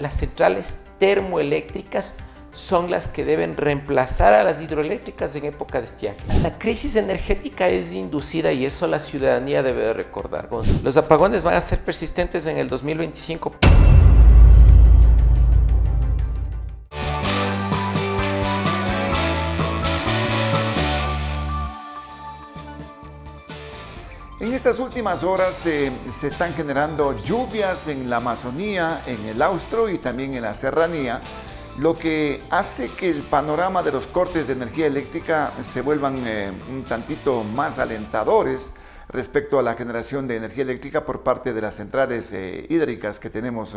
las centrales termoeléctricas son las que deben reemplazar a las hidroeléctricas en época de estiaje. La crisis energética es inducida y eso la ciudadanía debe de recordar. Los apagones van a ser persistentes en el 2025. En estas últimas horas se están generando lluvias en la Amazonía, en el Austro y también en la Serranía, lo que hace que el panorama de los cortes de energía eléctrica se vuelvan un tantito más alentadores respecto a la generación de energía eléctrica por parte de las centrales hídricas que tenemos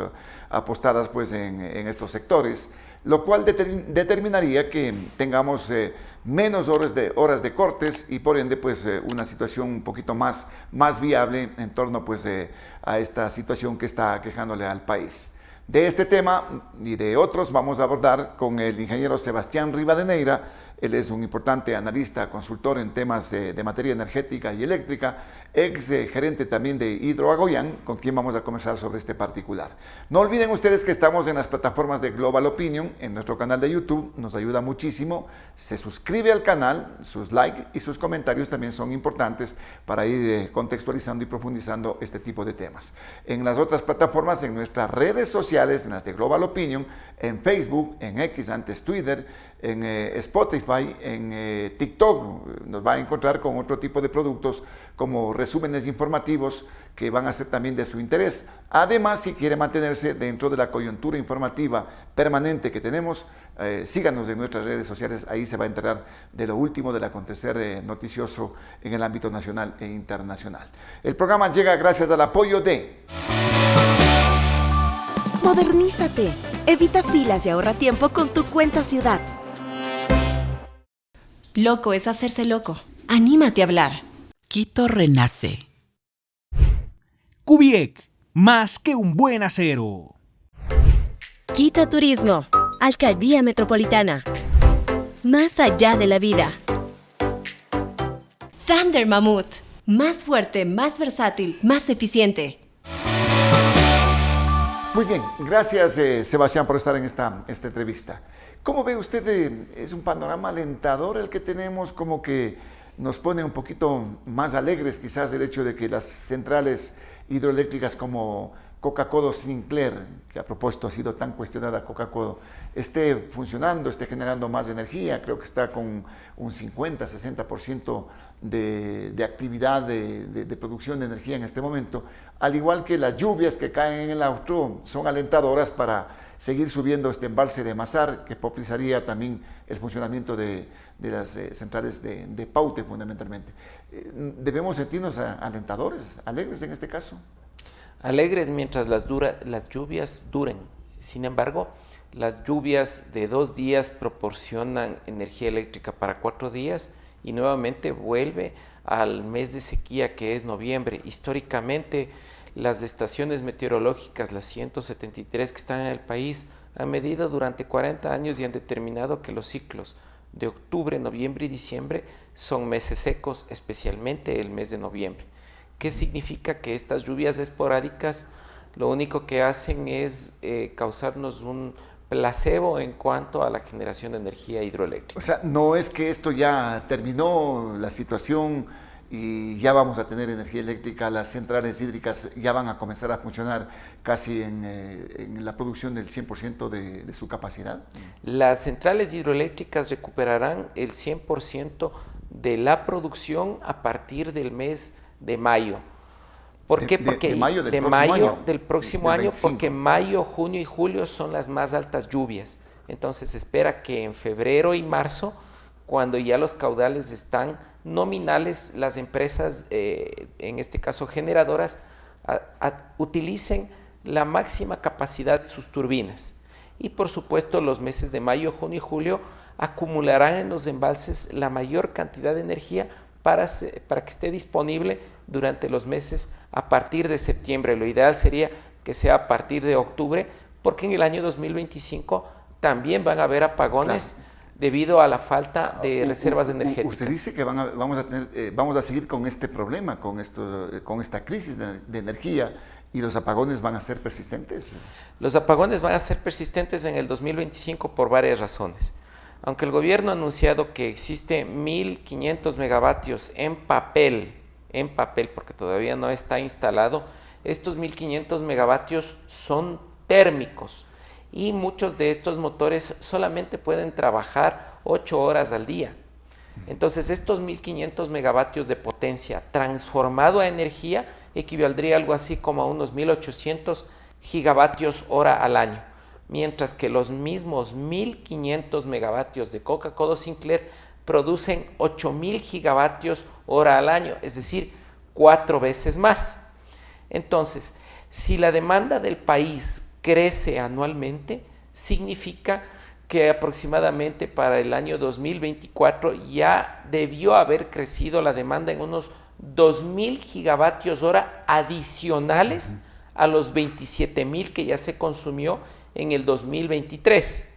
apostadas pues, en estos sectores, lo cual determinaría que tengamos menos horas de cortes y por ende pues, una situación un poquito más viable en torno pues, a esta situación que está aquejándole al país. De este tema y de otros vamos a abordar con el ingeniero Sebastián Rivadeneira. Él es un importante analista, consultor en temas de materia energética y eléctrica, ex gerente también de Hidroagoyán, con quien vamos a conversar sobre este particular. No olviden ustedes que estamos en las plataformas de Global Opinion, en nuestro canal de YouTube, nos ayuda muchísimo. Se suscribe al canal, sus likes y sus comentarios también son importantes para ir contextualizando y profundizando este tipo de temas. En las otras plataformas, en nuestras redes sociales, en las de Global Opinion, en Facebook, en X, antes Twitter, en Spotify, en TikTok, nos va a encontrar con otro tipo de productos como resúmenes informativos que van a ser también de su interés. Además, si quiere mantenerse dentro de la coyuntura informativa permanente que tenemos, síganos en nuestras redes sociales, ahí se va a enterar de lo último del acontecer noticioso en el ámbito nacional e internacional. El programa llega gracias al apoyo de... Modernízate, evita filas y ahorra tiempo con tu cuenta Ciudad. Loco es hacerse loco. Anímate a hablar. Quito renace. Cubiec, más que un buen acero. Quito Turismo, Alcaldía Metropolitana. Más allá de la vida. Thunder Mammoth. Más fuerte, más versátil, más eficiente. Muy bien, gracias Sebastián por estar en esta entrevista. ¿Cómo ve usted? ¿Es un panorama alentador el que tenemos? Como que nos pone un poquito más alegres quizás el hecho de que las centrales hidroeléctricas como Coca-Cola Sinclair, que a propósito ha sido tan cuestionada Coca-Cola, esté funcionando, esté generando más energía. Creo que está con un 50-60% de actividad de producción de energía en este momento, al igual que las lluvias que caen en el Austro son alentadoras para seguir subiendo este embalse de Mazar, que propiciaría también el funcionamiento de las centrales de Paute fundamentalmente. ¿Debemos sentirnos alentadores, alegres en este caso? Alegres mientras las lluvias duren. Sin embargo, las lluvias de 2 días proporcionan energía eléctrica para 4 días y nuevamente vuelve al mes de sequía que es noviembre. Históricamente, las estaciones meteorológicas, las 173 que están en el país, han medido durante 40 años y han determinado que los ciclos de octubre, noviembre y diciembre son meses secos, especialmente el mes de noviembre. ¿Qué significa? Que estas lluvias esporádicas lo único que hacen es causarnos un placebo en cuanto a la generación de energía hidroeléctrica. O sea, no es que esto ya terminó la situación y ya vamos a tener energía eléctrica, las centrales hídricas ya van a comenzar a funcionar casi en la producción del 100% de su capacidad. Las centrales hidroeléctricas recuperarán el 100% de la producción a partir del mes de mayo. ¿Por qué? Porque de mayo del próximo año, porque mayo, junio y julio son las más altas lluvias. Entonces se espera que en febrero y marzo, cuando ya los caudales están nominales, las empresas, en este caso generadoras, utilicen la máxima capacidad de sus turbinas. Y por supuesto los meses de mayo, junio y julio acumularán en los embalses la mayor cantidad de energía para que esté disponible durante los meses a partir de septiembre. Lo ideal sería que sea a partir de octubre, porque en el año 2025 también van a haber apagones, claro, debido a la falta de reservas energéticas. Usted dice que vamos a seguir con este problema, con esta crisis de energía ¿Y los apagones van a ser persistentes? Los apagones van a ser persistentes en el 2025 por varias razones. Aunque el gobierno ha anunciado que existe 1.500 megavatios en papel, porque todavía no está instalado, estos 1.500 megavatios son térmicos y muchos de estos motores solamente pueden trabajar 8 horas al día. Entonces estos 1.500 megavatios de potencia transformado a energía equivaldría a algo así como a unos 1.800 gigavatios hora al año, mientras que los mismos 1.500 megavatios de Coca-Cola Sinclair producen 8.000 gigavatios hora al año, es decir, 4 veces más. Entonces, si la demanda del país crece anualmente, significa que aproximadamente para el año 2024 ya debió haber crecido la demanda en unos 2.000 gigavatios hora adicionales a los 27.000 que ya se consumió en el 2023.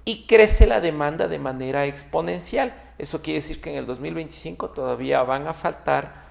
Y crece la demanda de manera exponencial. Eso quiere decir que en el 2025 todavía van a faltar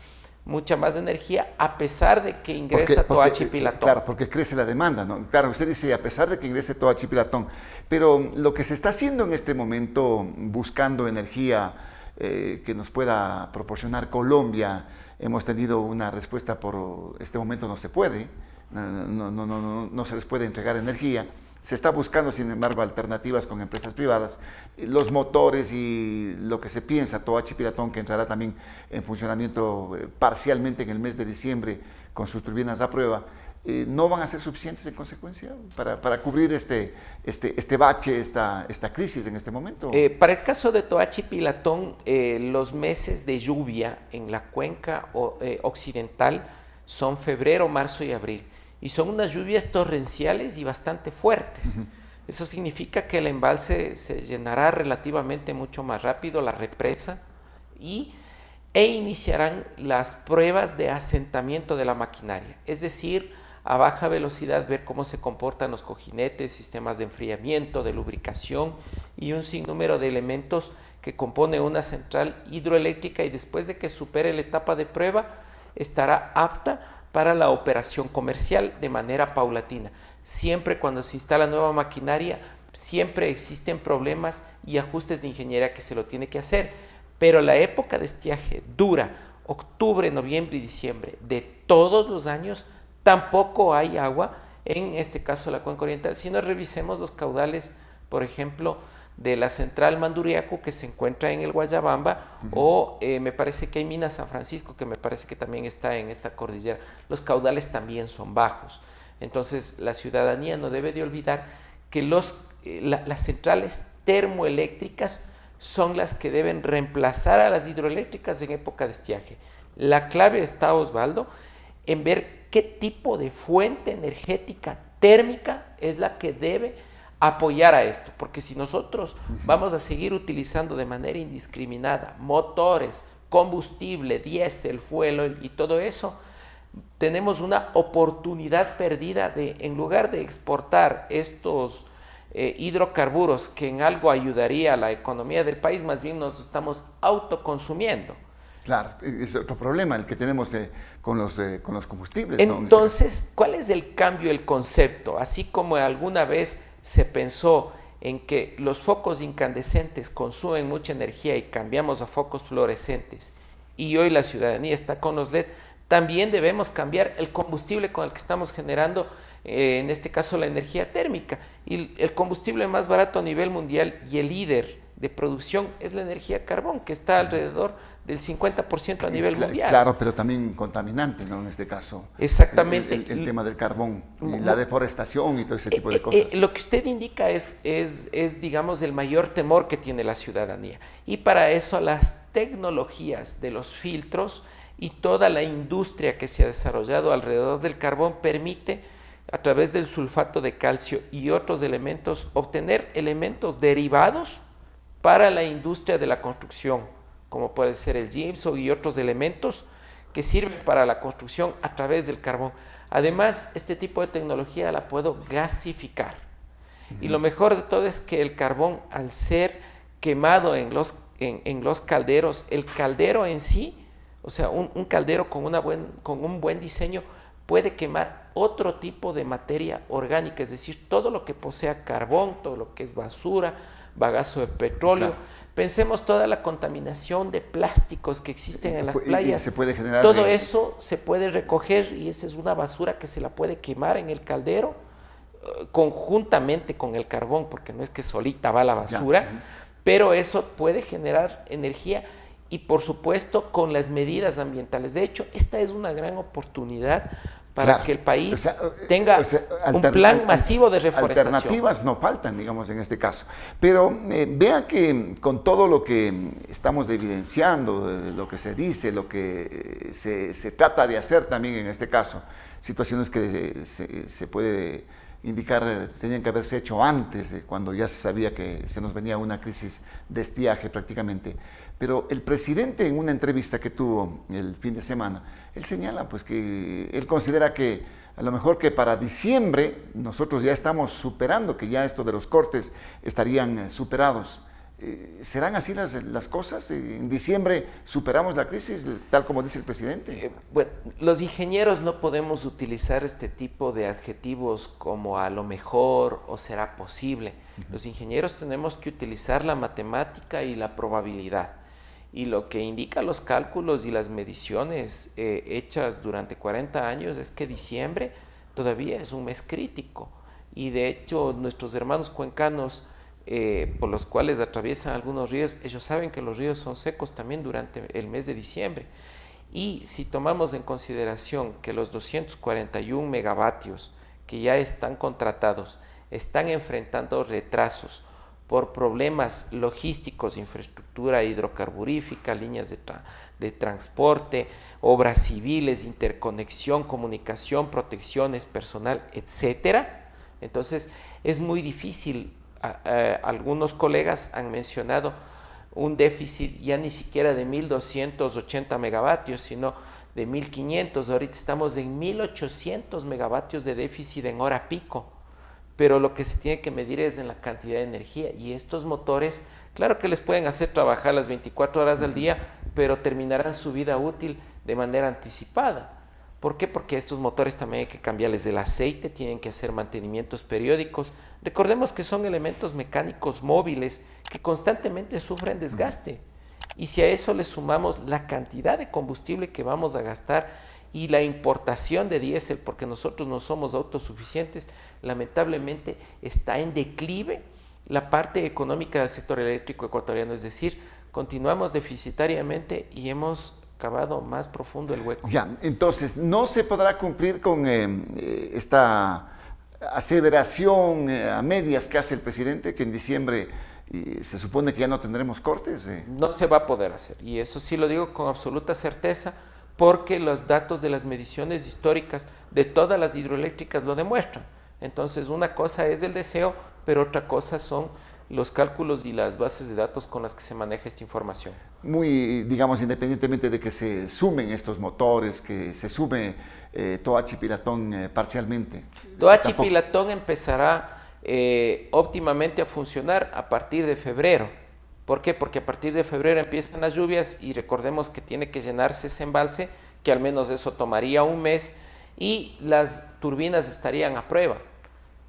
mucha más energía, a pesar de que ingresa Toachi Pilatón. Claro, porque crece la demanda, ¿no? Claro, usted dice, a pesar de que ingrese Toachi Pilatón, pero lo que se está haciendo en este momento, buscando energía que nos pueda proporcionar Colombia, hemos tenido una respuesta por este momento no se puede, no se les puede entregar energía. Se está buscando, sin embargo, alternativas con empresas privadas. Los motores y lo que se piensa, Toachi Pilatón, que entrará también en funcionamiento parcialmente en el mes de diciembre con sus turbinas a prueba, no van a ser suficientes en consecuencia para cubrir este bache, esta crisis en este momento. Para el caso de Toachi Pilatón, los meses de lluvia en la cuenca occidental son febrero, marzo y abril. Y son unas lluvias torrenciales y bastante fuertes. Eso significa que el embalse se llenará relativamente mucho más rápido, la represa, e iniciarán las pruebas de asentamiento de la maquinaria. Es decir, a baja velocidad ver cómo se comportan los cojinetes, sistemas de enfriamiento, de lubricación y un sinnúmero de elementos que compone una central hidroeléctrica, y después de que supere la etapa de prueba estará apta para la operación comercial de manera paulatina. Siempre cuando se instala nueva maquinaria, siempre existen problemas y ajustes de ingeniería que se lo tiene que hacer, pero la época de estiaje dura octubre, noviembre y diciembre de todos los años. Tampoco hay agua, en este caso la cuenca oriental. Si nos revisemos los caudales, por ejemplo, de la central Manduriaco, que se encuentra en el Guayabamba, o me parece que hay Mina San Francisco, que me parece que también está en esta cordillera. Los caudales también son bajos. Entonces la ciudadanía no debe de olvidar que las centrales termoeléctricas son las que deben reemplazar a las hidroeléctricas en época de estiaje. La clave está, Osvaldo, en ver qué tipo de fuente energética térmica es la que debe apoyar a esto, porque si nosotros vamos a seguir utilizando de manera indiscriminada motores, combustible, diésel, fuel y todo eso, tenemos una oportunidad perdida de, en lugar de exportar estos hidrocarburos que en algo ayudaría a la economía del país, más bien nos estamos autoconsumiendo. Claro, es otro problema el que tenemos con los combustibles, ¿no? Entonces, ¿cuál es el cambio del concepto? Así como alguna vez se pensó en que los focos incandescentes consumen mucha energía y cambiamos a focos fluorescentes, y hoy la ciudadanía está con los LED, también debemos cambiar el combustible con el que estamos generando, en este caso la energía térmica. Y el combustible más barato a nivel mundial y el líder de producción es la energía carbón, que está alrededor del 50% a nivel mundial. Claro, pero también contaminante, ¿no? En este caso. Exactamente. El tema del carbón, y la deforestación y todo ese tipo de cosas. Lo que usted indica es, digamos, el mayor temor que tiene la ciudadanía. Y para eso las tecnologías de los filtros y toda la industria que se ha desarrollado alrededor del carbón permite, a través del sulfato de calcio y otros elementos, obtener elementos derivados para la industria de la construcción, como puede ser el gypsum y otros elementos que sirven para la construcción a través del carbón. Además, este tipo de tecnología la puedo gasificar. Y lo mejor de todo es que el carbón, al ser quemado en los calderos, el caldero en sí, o sea, un caldero con un buen diseño, puede quemar otro tipo de materia orgánica, es decir, todo lo que posea carbón, todo lo que es basura, bagazo de petróleo. Claro. Pensemos toda la contaminación de plásticos que existen en las playas. Se puede generar todo eso se puede recoger y esa es una basura que se la puede quemar en el caldero conjuntamente con el carbón, porque no es que solita va la basura, pero eso puede generar energía y por supuesto con las medidas ambientales. De hecho, esta es una gran oportunidad para que el país tenga un plan masivo de reforestación. Alternativas no faltan, digamos, en este caso. Pero vea que con todo lo que estamos evidenciando, lo que se dice, lo que se trata de hacer también en este caso, situaciones que se puede indicar tenían que haberse hecho antes, cuando ya se sabía que se nos venía una crisis de estiaje prácticamente. Pero el presidente, en una entrevista que tuvo el fin de semana, él señala pues que él considera que a lo mejor que para diciembre nosotros ya estamos superando, que ya esto de los cortes estarían superados. ¿Serán así las cosas? ¿En diciembre superamos la crisis, tal como dice el presidente? Bueno, los ingenieros no podemos utilizar este tipo de adjetivos como a lo mejor o será posible. Los ingenieros tenemos que utilizar la matemática y la probabilidad. Y lo que indica los cálculos y las mediciones hechas durante 40 años es que diciembre todavía es un mes crítico. Y de hecho nuestros hermanos cuencanos, por los cuales atraviesan algunos ríos, ellos saben que los ríos son secos también durante el mes de diciembre. Y si tomamos en consideración que los 241 megavatios que ya están contratados están enfrentando retrasos por problemas logísticos, infraestructura hidrocarburífica, líneas de transporte, obras civiles, interconexión, comunicación, protecciones, personal, etcétera. Entonces es muy difícil. Algunos colegas han mencionado un déficit ya ni siquiera de 1.280 megavatios, sino de 1.500. Ahorita estamos en 1.800 megavatios de déficit en hora pico, pero lo que se tiene que medir es en la cantidad de energía. Y estos motores, claro que les pueden hacer trabajar las 24 horas al día, pero terminarán su vida útil de manera anticipada. ¿Por qué? Porque estos motores también hay que cambiarles el aceite, tienen que hacer mantenimientos periódicos. Recordemos que son elementos mecánicos móviles que constantemente sufren desgaste. Y si a eso le sumamos la cantidad de combustible que vamos a gastar y la importación de diésel, porque nosotros no somos autosuficientes, lamentablemente está en declive la parte económica del sector eléctrico ecuatoriano. Es decir, continuamos deficitariamente y hemos cavado más profundo el hueco. Ya, entonces, ¿no se podrá cumplir con esta aseveración a medias que hace el presidente, que en diciembre se supone que ya no tendremos cortes? No se va a poder hacer, y eso sí lo digo con absoluta certeza, porque los datos de las mediciones históricas de todas las hidroeléctricas lo demuestran. Entonces, una cosa es el deseo, pero otra cosa son los cálculos y las bases de datos con las que se maneja esta información. Muy, digamos, independientemente de que se sumen estos motores, que se sume Toachi Pilatón parcialmente. Toachi Pilatón empezará óptimamente a funcionar a partir de febrero. ¿Por qué? Porque a partir de febrero empiezan las lluvias y recordemos que tiene que llenarse ese embalse, que al menos eso tomaría un mes, y las turbinas estarían a prueba.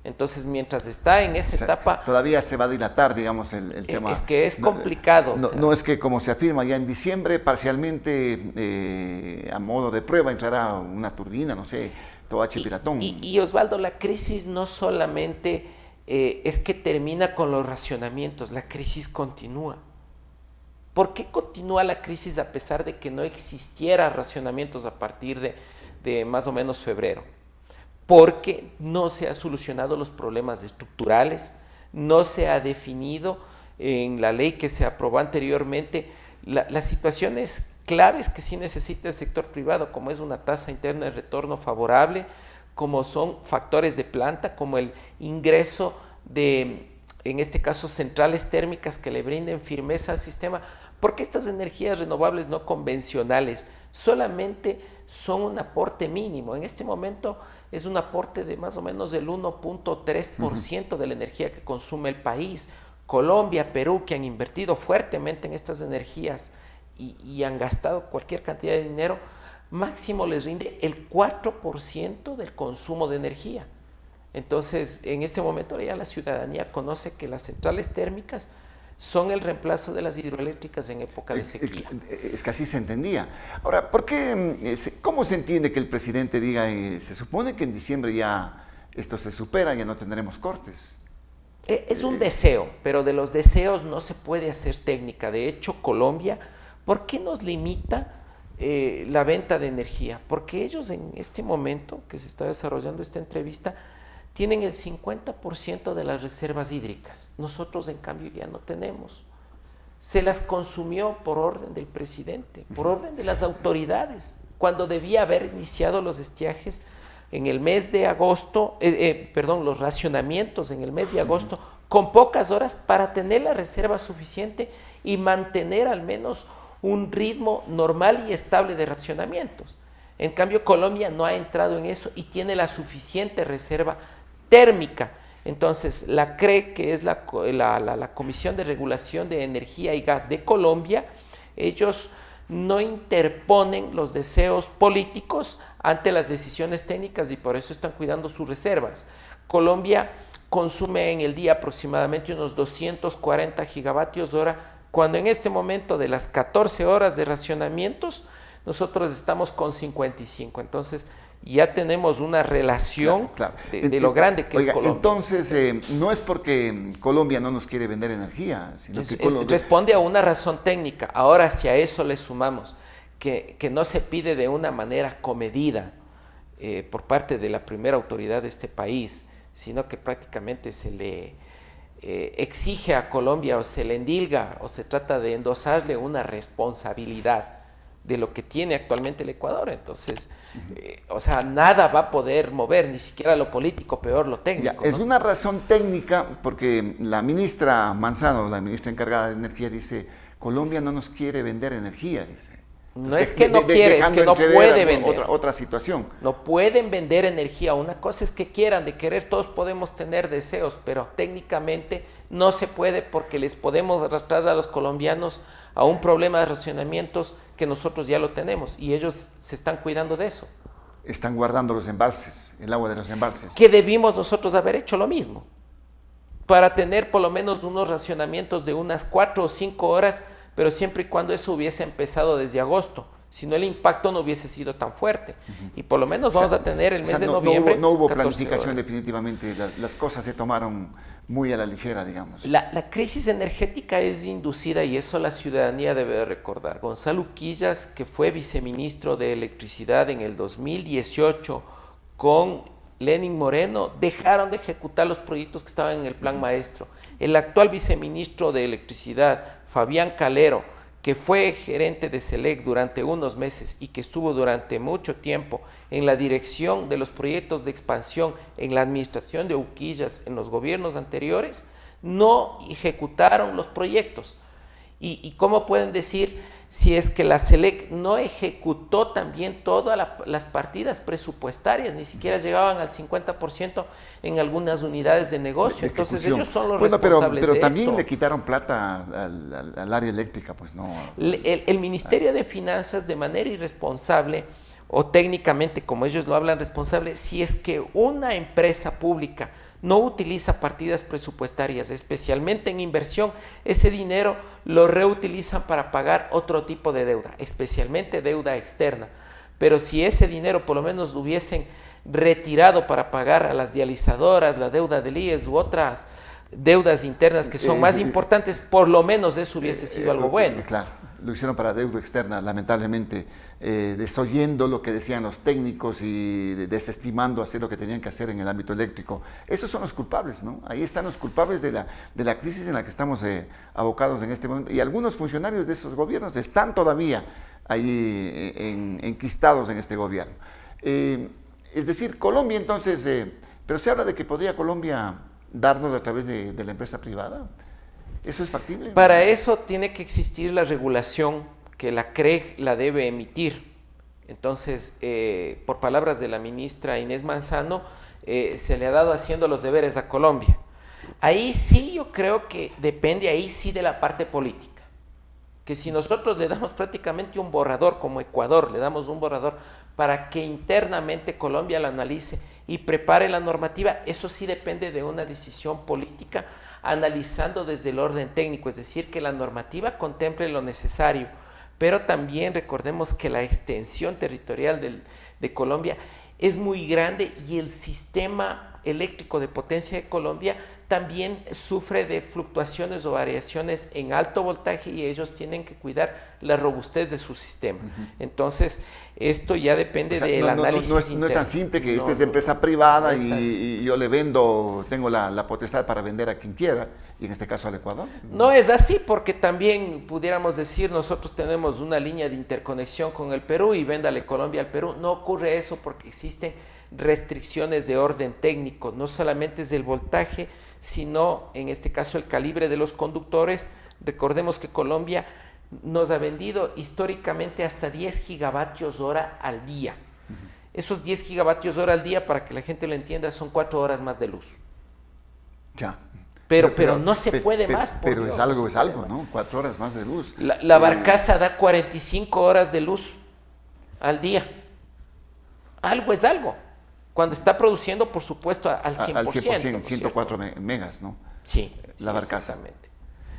Entonces, mientras está en esa etapa... Todavía se va a dilatar, digamos, el tema. Es que es complicado. No es que, como se afirma ya en diciembre, parcialmente a modo de prueba entrará una turbina, no sé, Toachi Pilatón. Y Osvaldo, la crisis no solamente es que termina con los racionamientos, la crisis continúa. ¿Por qué continúa la crisis a pesar de que no existiera racionamientos a partir de más o menos febrero? Porque no se han solucionado los problemas estructurales, no se ha definido en la ley que se aprobó anteriormente las situaciones claves que sí necesita el sector privado, como es una tasa interna de retorno favorable, como son factores de planta, como el ingreso de, en este caso, centrales térmicas que le brinden firmeza al sistema, porque estas energías renovables no convencionales solamente son un aporte mínimo. En este momento es un aporte de más o menos el 1.3% de la energía que consume el país. Colombia, Perú, que han invertido fuertemente en estas energías y han gastado cualquier cantidad de dinero, máximo les rinde el 4% del consumo de energía. Entonces, en este momento ya la ciudadanía conoce que las centrales térmicas son el reemplazo de las hidroeléctricas en época de sequía. Es que así se entendía. Ahora, ¿por qué, cómo se entiende que el presidente diga, se supone que en diciembre ya esto se supera, ya no tendremos cortes? Es un deseo, pero de los deseos no se puede hacer técnica. De hecho, Colombia, ¿por qué nos limita la venta de energía? Porque ellos en este momento que se está desarrollando esta entrevista tienen el 50% de las reservas hídricas. Nosotros, en cambio, ya no tenemos. Se las consumió por orden del presidente, por orden de las autoridades, cuando debía haber iniciado los estiajes en el mes de agosto, los racionamientos en el mes de agosto, con pocas horas para tener la reserva suficiente y mantener al menos un ritmo normal y estable de racionamientos. En cambio, Colombia no ha entrado en eso y tiene la suficiente reserva térmica. Entonces, la CRE, que es la Comisión de Regulación de Energía y Gas de Colombia, ellos no interponen los deseos políticos ante las decisiones técnicas y por eso están cuidando sus reservas. Colombia consume en el día aproximadamente unos 240 gigavatios hora, cuando en este momento de las 14 horas de racionamientos, nosotros estamos con 55. Entonces, ya tenemos una relación de lo grande que es Colombia. Entonces, no es porque Colombia no nos quiere vender energía, sino que Colombia... Responde a una razón técnica. Ahora, si a eso le sumamos que no se pide de una manera comedida por parte de la primera autoridad de este país, sino que prácticamente se le exige a Colombia o se le endilga o se trata de endosarle una responsabilidad de lo que tiene actualmente el Ecuador. Entonces, nada va a poder mover, ni siquiera lo político, peor lo técnico. Es una razón técnica porque la ministra Manzano, la ministra encargada de energía, dice, Colombia no nos quiere vender energía, dice. No es que no quiere, es que no puede vender. Otra situación. No pueden vender energía. Una cosa es que quieran, de querer, todos podemos tener deseos, pero técnicamente no se puede porque les podemos arrastrar a los colombianos a un problema de racionamientos que nosotros ya lo tenemos y ellos se están cuidando de eso. Están guardando los embalses, el agua de los embalses. Que debimos nosotros haber hecho lo mismo, para tener por lo menos unos racionamientos de unas 4 o 5 horas, pero siempre y cuando eso hubiese empezado desde agosto, si no el impacto no hubiese sido tan fuerte. Y por lo menos vamos a tener el mes de noviembre. No hubo planificación definitivamente, las cosas se tomaron muy a la ligera, digamos. La crisis energética es inducida y eso la ciudadanía debe recordar. Gonzalo Quillas, que fue viceministro de Electricidad en el 2018 con Lenín Moreno, dejaron de ejecutar los proyectos que estaban en el plan maestro. El actual viceministro de Electricidad, Fabián Calero, que fue gerente de SELEC durante unos meses y que estuvo durante mucho tiempo en la dirección de los proyectos de expansión en la administración de Uquillas en los gobiernos anteriores, no ejecutaron los proyectos. ¿Y cómo pueden decir si es que la SELEC no ejecutó también todas las partidas presupuestarias? Ni siquiera llegaban al 50% en algunas unidades de negocio. Entonces ellos son los responsables pero de también esto. Le quitaron plata al área eléctrica, pues no. El Ministerio de Finanzas, de manera irresponsable o técnicamente, como ellos lo hablan, responsable, si es que una empresa pública no utiliza partidas presupuestarias, especialmente en inversión, ese dinero lo reutilizan para pagar otro tipo de deuda, especialmente deuda externa. Pero si ese dinero por lo menos lo hubiesen retirado para pagar a las dializadoras, la deuda del IES u otras deudas internas que son más importantes, por lo menos eso hubiese sido algo bueno. Claro, lo hicieron para deuda externa, lamentablemente, desoyendo lo que decían los técnicos y desestimando hacer lo que tenían que hacer en el ámbito eléctrico. Esos son los culpables, ¿no? Ahí están los culpables de la crisis en la que estamos abocados en este momento. Y algunos funcionarios de esos gobiernos están todavía ahí enquistados en este gobierno. Es decir, Colombia entonces, pero se habla de que podría Colombia darnos a través de la empresa privada. ¿Eso es factible? Para eso tiene que existir la regulación que la CREG la debe emitir. Entonces, por palabras de la ministra Inés Manzano, se le ha dado haciendo los deberes a Colombia. Ahí sí yo creo que depende ahí sí de la parte política. que si nosotros le damos prácticamente un borrador, como Ecuador, le damos un borrador para que internamente Colombia lo analice y prepare la normativa, eso sí depende de una decisión política, analizando desde el orden técnico, es decir, que la normativa contemple lo necesario, pero también recordemos que la extensión territorial de Colombia es muy grande y el sistema eléctrico de potencia de Colombia también sufre de fluctuaciones o variaciones en alto voltaje y ellos tienen que cuidar la robustez de su sistema. Entonces, esto ya depende del análisis interno. No es tan simple que esta es empresa privada y yo le vendo, tengo la potestad para vender a quien quiera, y en este caso al Ecuador. No es así, porque también pudiéramos decir, nosotros tenemos una línea de interconexión con el Perú y véndale Colombia al Perú. No ocurre eso porque existen restricciones de orden técnico, no solamente es el voltaje, sino en este caso el calibre de los conductores. Recordemos que Colombia nos ha vendido históricamente hasta 10 gigavatios hora al día. Esos 10 gigavatios hora al día, para que la gente lo entienda, son 4 horas más de luz. Ya. Pero no se puede más. Pero es algo, ¿no? 4 horas más de luz. La barcaza da 45 horas de luz al día. Algo es algo. Cuando está produciendo, por supuesto, al 100%. Al 100%, 104 megas, ¿no? Sí. La barcaza. Exactamente.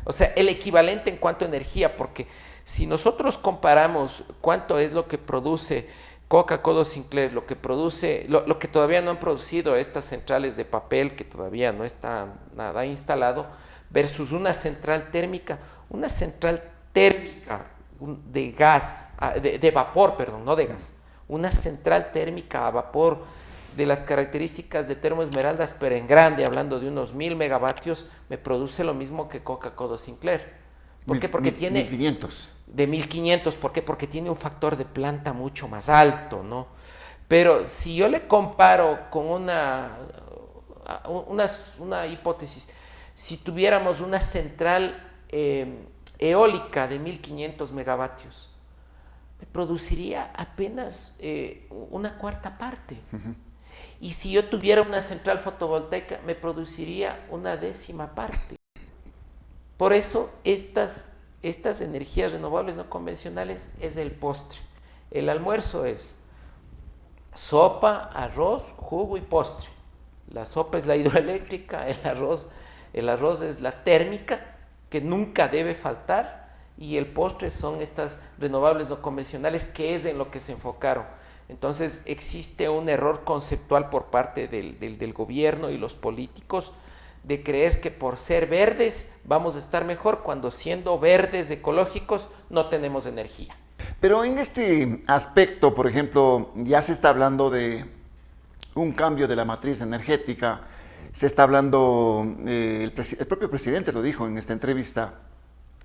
O sea, el equivalente en cuanto a energía, porque si nosotros comparamos cuánto es lo que produce Coca-Cola Sinclair, lo que produce, lo que todavía no han producido estas centrales de papel, que todavía no está nada instalado, versus una central térmica de gas, de vapor, perdón, no de gas, una central térmica a vapor de las características de Termo Esmeraldas, pero en grande, hablando de unos 1000 megavatios, me produce lo mismo que Coca-Cola Sinclair. ¿Por qué? Porque tiene... 1500. De 1500, ¿por qué? Porque tiene un factor de planta mucho más alto, ¿no? Pero si yo le comparo con una hipótesis, si tuviéramos una central eólica de 1500 megavatios, me produciría apenas una cuarta parte. Y si yo tuviera una central fotovoltaica, me produciría una décima parte. Por eso, estas energías renovables no convencionales es el postre. El almuerzo es sopa, arroz, jugo y postre. La sopa es la hidroeléctrica, el arroz es la térmica, que nunca debe faltar, y el postre son estas renovables no convencionales, que es en lo que se enfocaron. Entonces existe un error conceptual por parte del gobierno y los políticos de creer que por ser verdes vamos a estar mejor, cuando siendo verdes ecológicos no tenemos energía. Pero en este aspecto, por ejemplo, ya se está hablando de un cambio de la matriz energética, se está hablando, el propio presidente lo dijo en esta entrevista,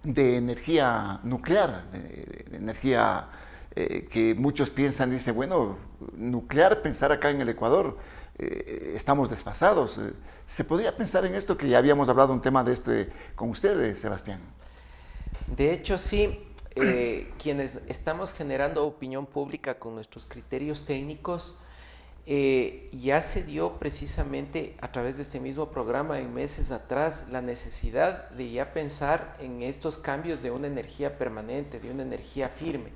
de energía nuclear, de energía que muchos piensan, dicen, bueno, nuclear, pensar acá en el Ecuador, estamos desfasados. ¿Se podría pensar en esto, que ya habíamos hablado un tema de este con ustedes, Sebastián? De hecho, sí, quienes estamos generando opinión pública con nuestros criterios técnicos, ya se dio precisamente a través de este mismo programa en meses atrás la necesidad de ya pensar en estos cambios de una energía permanente, de una energía firme.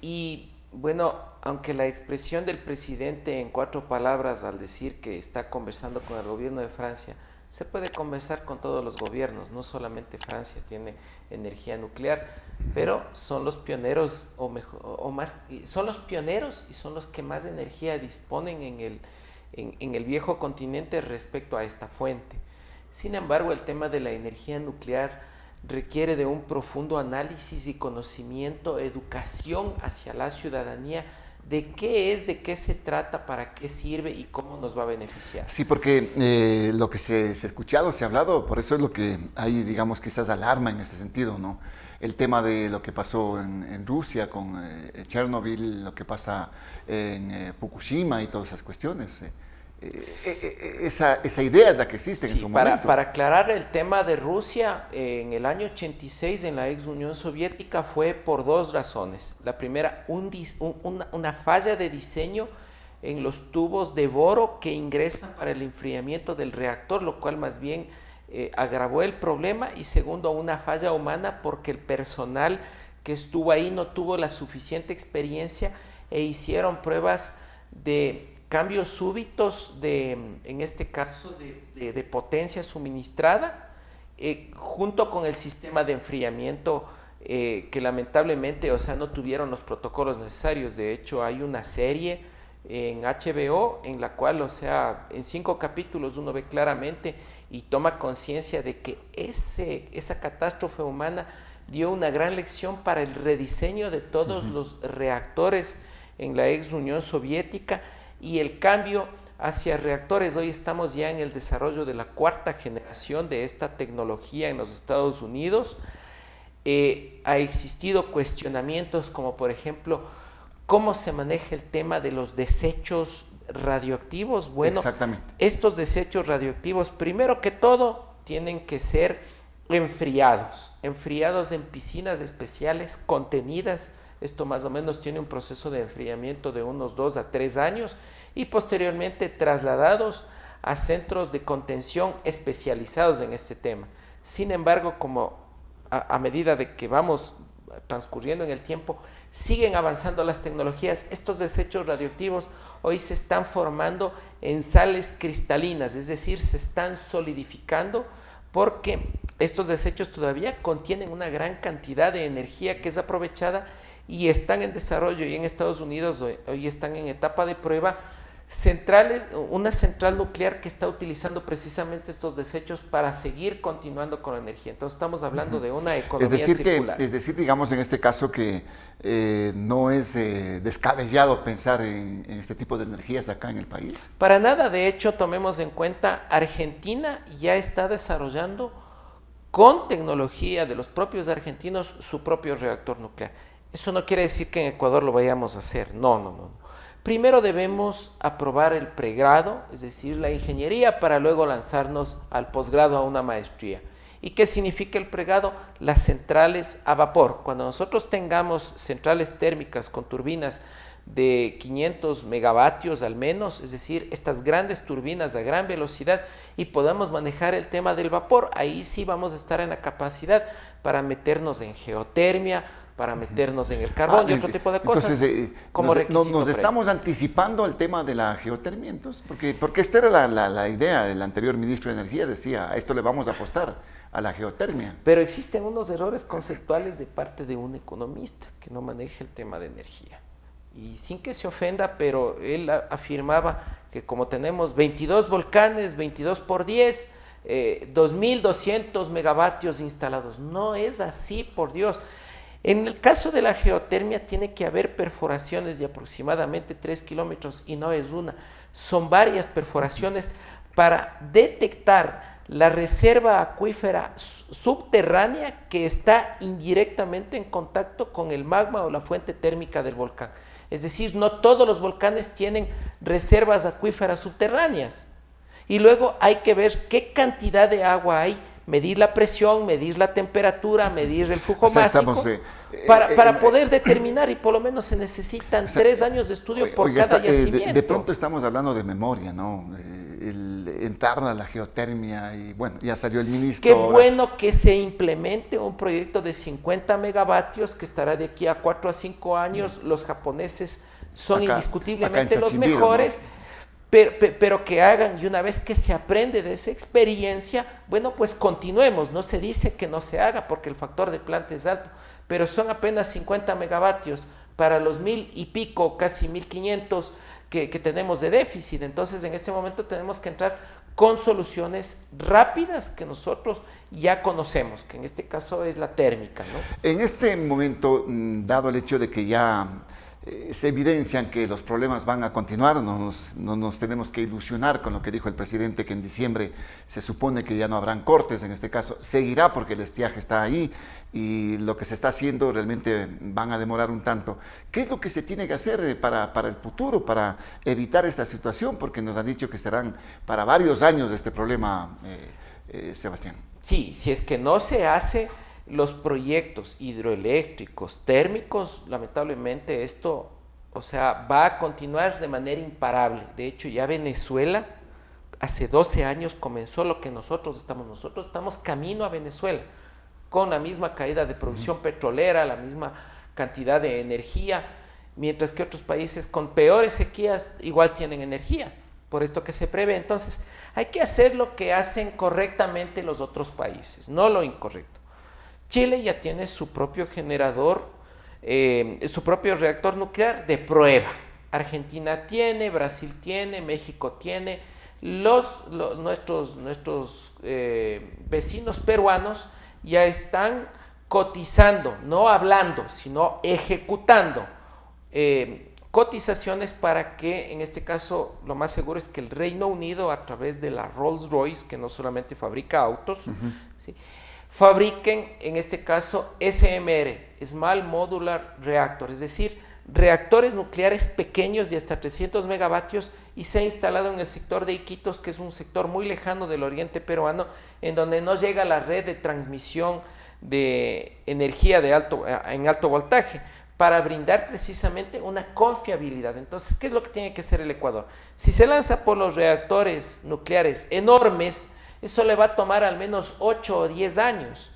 Y bueno, aunque la expresión del presidente en 4 palabras al decir que está conversando con el gobierno de Francia, se puede conversar con todos los gobiernos, no solamente Francia tiene energía nuclear, pero son los pioneros son los pioneros y son los que más energía disponen en el viejo continente respecto a esta fuente. Sin embargo, el tema de la energía nuclear requiere de un profundo análisis y conocimiento, educación hacia la ciudadanía de qué es, de qué se trata, para qué sirve y cómo nos va a beneficiar. Sí, porque lo que se ha escuchado, se ha hablado, por eso es lo que hay, digamos, quizás alarma en ese sentido, ¿no? El tema de lo que pasó en Rusia con Chernobyl, lo que pasa en Fukushima y todas esas cuestiones. Esa idea es la que existe en su momento. Para aclarar el tema de Rusia, en el año 86 en la ex Unión Soviética fue por 2 razones. La primera, una falla de diseño en los tubos de boro que ingresan para el enfriamiento del reactor, lo cual más bien agravó el problema, y segundo, una falla humana porque el personal que estuvo ahí no tuvo la suficiente experiencia e hicieron pruebas de cambios súbitos en este caso de potencia suministrada, junto con el sistema de enfriamiento que lamentablemente, o sea, no tuvieron los protocolos necesarios. De hecho, hay una serie en HBO en la cual, o sea, en 5 capítulos uno ve claramente y toma conciencia de que esa catástrofe humana dio una gran lección para el rediseño de todos los reactores en la ex Unión Soviética y el cambio hacia reactores. Hoy estamos ya en el desarrollo de la 4ª generación de esta tecnología en los Estados Unidos. Ha existido cuestionamientos como, por ejemplo, cómo se maneja el tema de los desechos radioactivos. Bueno, estos desechos radioactivos, primero que todo, tienen que ser enfriados en piscinas especiales contenidas. Esto más o menos tiene un proceso de enfriamiento de unos 2 a 3 años y posteriormente trasladados a centros de contención especializados en este tema. Sin embargo, como a medida de que vamos transcurriendo en el tiempo, siguen avanzando las tecnologías, estos desechos radioactivos hoy se están formando en sales cristalinas, es decir, se están solidificando porque estos desechos todavía contienen una gran cantidad de energía que es aprovechada y están en desarrollo, y en Estados Unidos hoy están en etapa de prueba una central nuclear que está utilizando precisamente estos desechos para seguir continuando con la energía. Entonces estamos hablando de una economía circular. Es decir, digamos en este caso que no es descabellado pensar en este tipo de energías acá en el país. Para nada. De hecho, tomemos en cuenta, Argentina ya está desarrollando con tecnología de los propios argentinos su propio reactor nuclear. Eso no quiere decir que en Ecuador lo vayamos a hacer, no. Primero debemos aprobar el pregrado, es decir, la ingeniería, para luego lanzarnos al posgrado, a una maestría. ¿Y qué significa el pregrado? Las centrales a vapor. Cuando nosotros tengamos centrales térmicas con turbinas de 500 megavatios al menos, es decir, estas grandes turbinas a gran velocidad, y podamos manejar el tema del vapor, ahí sí vamos a estar en la capacidad para meternos en geotermia, para meternos en el carbón y otro tipo de cosas. Entonces, como nos estamos anticipando al tema de la geotermia, entonces, porque esta era la idea del anterior ministro de Energía, decía, a esto le vamos a apostar, a la geotermia. Pero existen unos errores conceptuales de parte de un economista que no maneja el tema de energía. Y sin que se ofenda, pero él afirmaba que como tenemos 22 volcanes, 22 por 10, 2.200 megavatios instalados. No es así, por Dios. En el caso de la geotermia tiene que haber perforaciones de aproximadamente 3 kilómetros y no es una, son varias perforaciones para detectar la reserva acuífera subterránea que está indirectamente en contacto con el magma o la fuente térmica del volcán. Es decir, no todos los volcanes tienen reservas acuíferas subterráneas. Y luego hay que ver qué cantidad de agua hay, medir la presión, medir la temperatura, medir el flujo másico, para poder determinar, y por lo menos se necesitan 3 años de estudio por cada yacimiento. De pronto estamos hablando de memoria, ¿no? Entrar a la geotermia, y bueno, ya salió el ministro. Qué bueno que se implemente un proyecto de 50 megavatios que estará de aquí a 4 a 5 años. Los japoneses son indiscutiblemente los mejores. ¿No? Pero que hagan, y una vez que se aprende de esa experiencia, bueno, pues continuemos. No se dice que no se haga porque el factor de planta es alto, pero son apenas 50 megavatios para los 1.000 y pico, casi 1.500 que tenemos de déficit. Entonces, en este momento tenemos que entrar con soluciones rápidas que nosotros ya conocemos, que en este caso es la térmica, ¿no? En este momento, dado el hecho de que ya se evidencian que los problemas van a continuar, no nos tenemos que ilusionar con lo que dijo el presidente, que en diciembre se supone que ya no habrán cortes, en este caso seguirá porque el estiaje está ahí y lo que se está haciendo realmente van a demorar un tanto. ¿Qué es lo que se tiene que hacer para el futuro, para evitar esta situación? Porque nos han dicho que serán para varios años este problema, Sebastián. Sí, si es que no se hace los proyectos hidroeléctricos, térmicos, lamentablemente esto, o sea, va a continuar de manera imparable. De hecho, ya Venezuela hace 12 años comenzó lo que nosotros estamos camino a Venezuela, con la misma caída de producción petrolera, la misma cantidad de energía, mientras que otros países con peores sequías igual tienen energía, por esto que se prevé. Entonces, hay que hacer lo que hacen correctamente los otros países, no lo incorrecto. Chile ya tiene su propio generador, su propio reactor nuclear de prueba. Argentina tiene, Brasil tiene, México tiene, nuestros vecinos peruanos ya están cotizando, no hablando, sino ejecutando cotizaciones para que, en este caso, lo más seguro es que el Reino Unido, a través de la Rolls-Royce, que no solamente fabrica autos, ¿sí?, fabriquen, en este caso, SMR, Small Modular Reactor, es decir, reactores nucleares pequeños de hasta 300 megavatios, y se ha instalado en el sector de Iquitos, que es un sector muy lejano del oriente peruano, en donde no llega la red de transmisión de energía en alto voltaje, para brindar precisamente una confiabilidad. Entonces, ¿qué es lo que tiene que hacer el Ecuador? Si se lanza por los reactores nucleares enormes, eso le va a tomar al menos 8 o 10 años.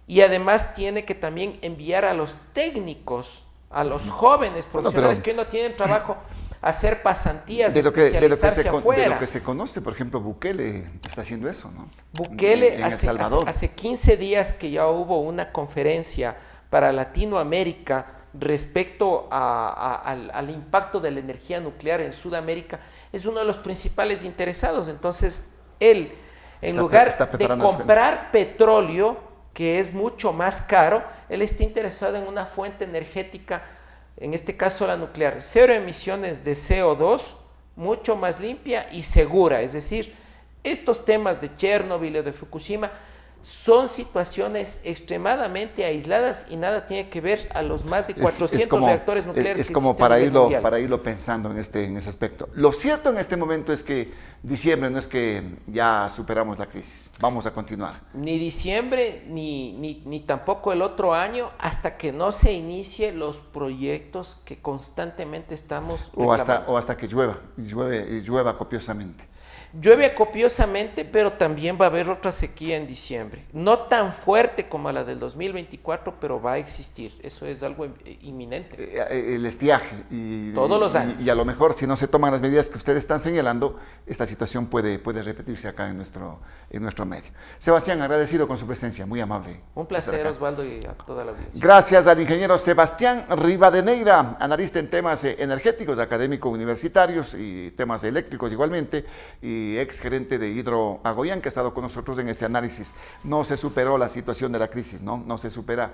Y además tiene que también enviar a los técnicos, a los jóvenes profesionales que hoy no tienen trabajo, a hacer pasantías, especializarse afuera. De lo que se conoce, por ejemplo, Bukele está haciendo eso, ¿no? Bukele, hace 15 días que ya hubo una conferencia para Latinoamérica respecto al impacto de la energía nuclear en Sudamérica, es uno de los principales interesados. Entonces, él, en lugar de comprar petróleo, que es mucho más caro, él está interesado en una fuente energética, en este caso la nuclear, 0 emisiones de CO2, mucho más limpia y segura. Es decir, estos temas de Chernobyl o de Fukushima son situaciones extremadamente aisladas y nada tiene que ver a los más de 400 reactores nucleares. Es como para irlo pensando en ese aspecto. Lo cierto en este momento es que diciembre no es que ya superamos la crisis, vamos a continuar. Ni diciembre, ni tampoco el otro año, hasta que no se inicie los proyectos que constantemente estamos reclamando. O hasta que llueva copiosamente. Llueve copiosamente, pero también va a haber otra sequía en diciembre. No tan fuerte como la del 2024, pero va a existir. Eso es algo inminente. El estiaje. Todos los años. Y a lo mejor, si no se toman las medidas que ustedes están señalando, esta situación puede repetirse acá en nuestro medio. Sebastián, agradecido con su presencia, muy amable. Un placer, Osvaldo, y a toda la audiencia. Gracias al ingeniero Sebastián Rivadeneira, analista en temas energéticos, académico universitarios y temas eléctricos igualmente, y ex gerente de Hidro Agoyán, que ha estado con nosotros en este análisis. No se superó la situación de la crisis, no se supera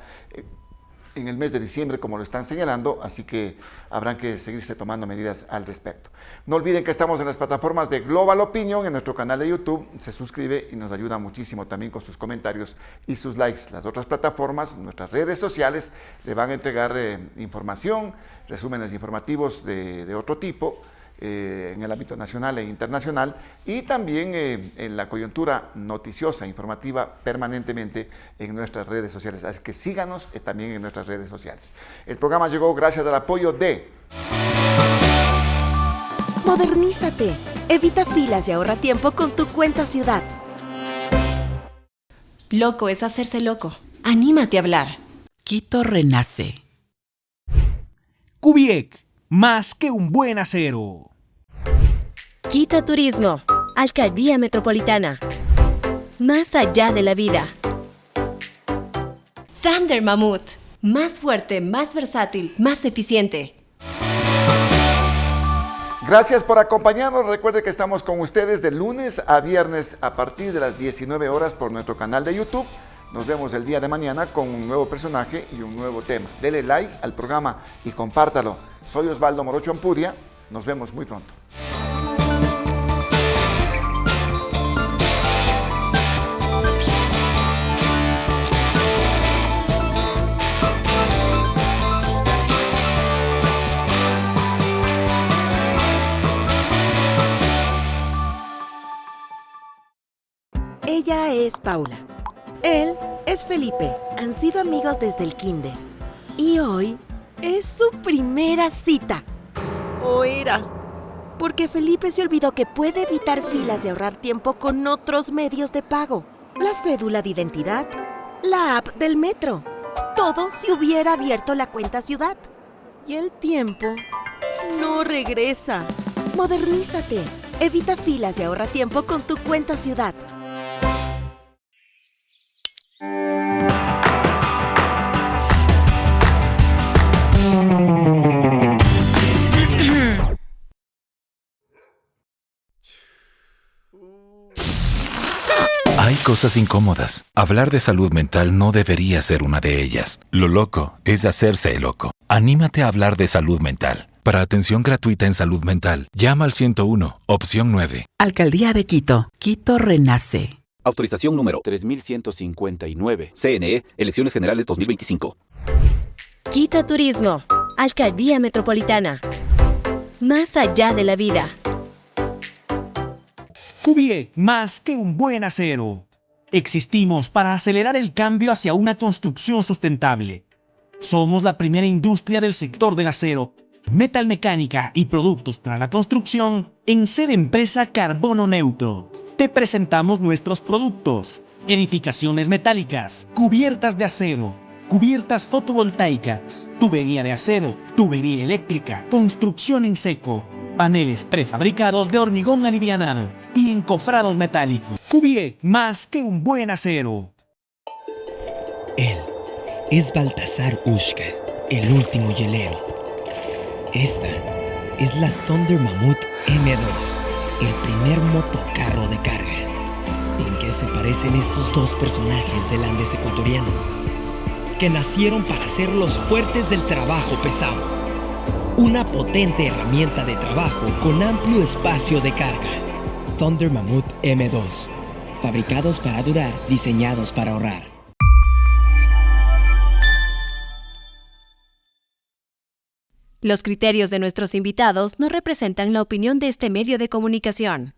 en el mes de diciembre, como lo están señalando, así que habrán que seguirse tomando medidas al respecto. No olviden que estamos en las plataformas de Global Opinion, en nuestro canal de YouTube, se suscribe y nos ayuda muchísimo también con sus comentarios y sus likes. Las otras plataformas, nuestras redes sociales, le van a entregar información, resúmenes informativos de otro tipo, en el ámbito nacional e internacional, y también en la coyuntura noticiosa, informativa, permanentemente en nuestras redes sociales. Así que síganos también en nuestras redes sociales. El programa llegó gracias al apoyo de... Modernízate. Evita filas y ahorra tiempo con tu cuenta Ciudad. Loco es hacerse loco. Anímate a hablar. Quito renace. Cubiec, más que un buen acero. Quito Turismo. Alcaldía Metropolitana. Más allá de la vida. Thunder Mammoth. Más fuerte, más versátil, más eficiente. Gracias por acompañarnos. Recuerde que estamos con ustedes de lunes a viernes a partir de las 19 horas por nuestro canal de YouTube. Nos vemos el día de mañana con un nuevo personaje y un nuevo tema. Dele like al programa y compártalo. Soy Osvaldo Morocho Ampudia. Nos vemos muy pronto. Ella es Paula. Él es Felipe. Han sido amigos desde el kinder. Y hoy es su primera cita. ¿O era? Porque Felipe se olvidó que puede evitar filas y ahorrar tiempo con otros medios de pago. La cédula de identidad, la app del metro. Todo si hubiera abierto la cuenta Ciudad. Y el tiempo no regresa. Modernízate. Evita filas y ahorra tiempo con tu cuenta Ciudad. Hay cosas incómodas. Hablar de salud mental no debería ser una de ellas. Lo loco es hacerse el loco. Anímate a hablar de salud mental. Para atención gratuita en salud mental, llama al 101, opción 9. Alcaldía de Quito. Quito renace. Autorización número 3159. CNE, Elecciones Generales 2025. Quito Turismo. Alcaldía Metropolitana. Más allá de la vida. Cuvier, más que un buen acero. Existimos para acelerar el cambio hacia una construcción sustentable. Somos la primera industria del sector del acero, metalmecánica y productos para la construcción en ser empresa carbono neutro. Te presentamos nuestros productos: edificaciones metálicas, cubiertas de acero, cubiertas fotovoltaicas, tubería de acero, tubería eléctrica, construcción en seco, paneles prefabricados de hormigón alivianado y encofrados metálicos. Cuvier, más que un buen acero. Él es Baltasar Ushka, el último hielero. Esta es la Thunder Mammoth M2, el primer motocarro de carga. ¿En qué se parecen estos dos personajes del Andes ecuatoriano? Que nacieron para ser los fuertes del trabajo pesado. Una potente herramienta de trabajo con amplio espacio de carga. Thunder Mammoth M2. Fabricados para durar, diseñados para ahorrar. Los criterios de nuestros invitados no representan la opinión de este medio de comunicación.